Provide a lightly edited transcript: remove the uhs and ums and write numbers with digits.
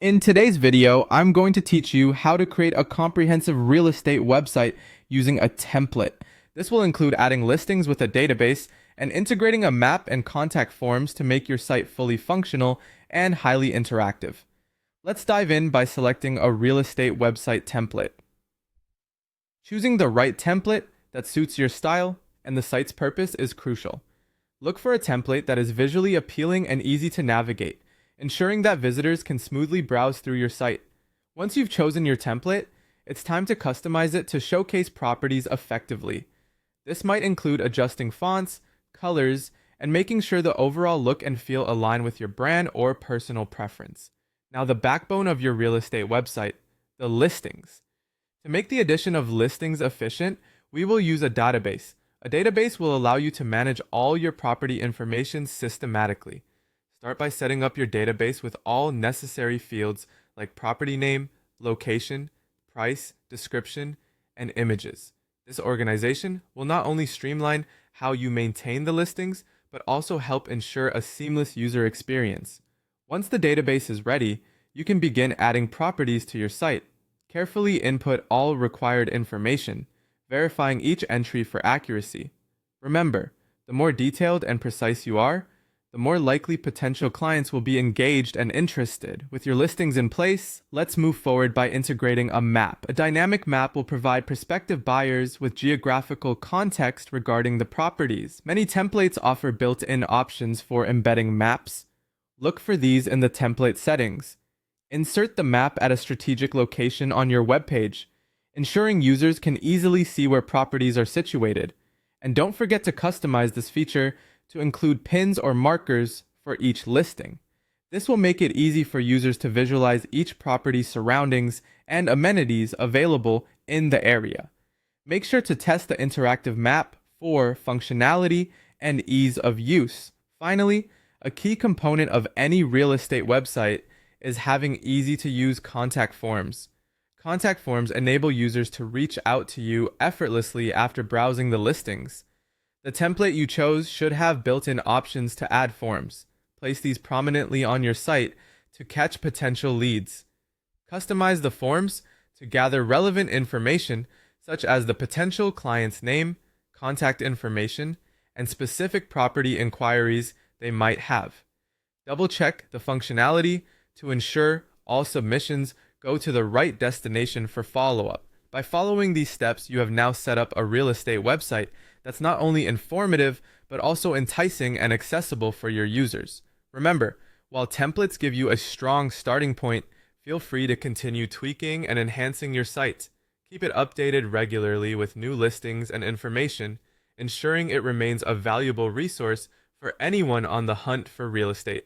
In today's video, I'm going to teach you how to create a comprehensive real estate website using a template. This will include adding listings with a database and integrating a map and contact forms to make your site fully functional and highly interactive. Let's dive in by selecting a real estate website template. Choosing the right template that suits your style and the site's purpose is crucial. Look for a template that is visually appealing and easy to navigate, ensuring that visitors can smoothly browse through your site. Once you've chosen your template, it's time to customize it to showcase properties effectively. This might include adjusting fonts, colors, and making sure the overall look and feel align with your brand or personal preference. Now, the backbone of your real estate website, the listings. To make the addition of listings efficient, we will use a database. A database will allow you to manage all your property information systematically. Start by setting up your database with all necessary fields like property name, location, price, description, and images. This organization will not only streamline how you maintain the listings, but also help ensure a seamless user experience. Once the database is ready, you can begin adding properties to your site. Carefully input all required information, verifying each entry for accuracy. Remember, the more detailed and precise you are, the more likely potential clients will be engaged and interested. With your listings in place, let's move forward by integrating a map. A dynamic map will provide prospective buyers with geographical context regarding the properties. Many templates offer built-in options for embedding maps. Look for these in the template settings. Insert the map at a strategic location on your webpage, ensuring users can easily see where properties are situated. And don't forget to customize this feature to include pins or markers for each listing. This will make it easy for users to visualize each property's surroundings and amenities available in the area. Make sure to test the interactive map for functionality and ease of use. Finally, a key component of any real estate website is having easy-to-use contact forms. Contact forms enable users to reach out to you effortlessly after browsing the listings. The template you chose should have built-in options to add forms. Place these prominently on your site to catch potential leads. Customize the forms to gather relevant information such as the potential client's name, contact information, and specific property inquiries they might have. Double-check the functionality to ensure all submissions go to the right destination for follow-up. By following these steps, you have now set up a real estate website that's not only informative, but also enticing and accessible for your users. Remember, while templates give you a strong starting point, feel free to continue tweaking and enhancing your site. Keep it updated regularly with new listings and information, ensuring it remains a valuable resource for anyone on the hunt for real estate.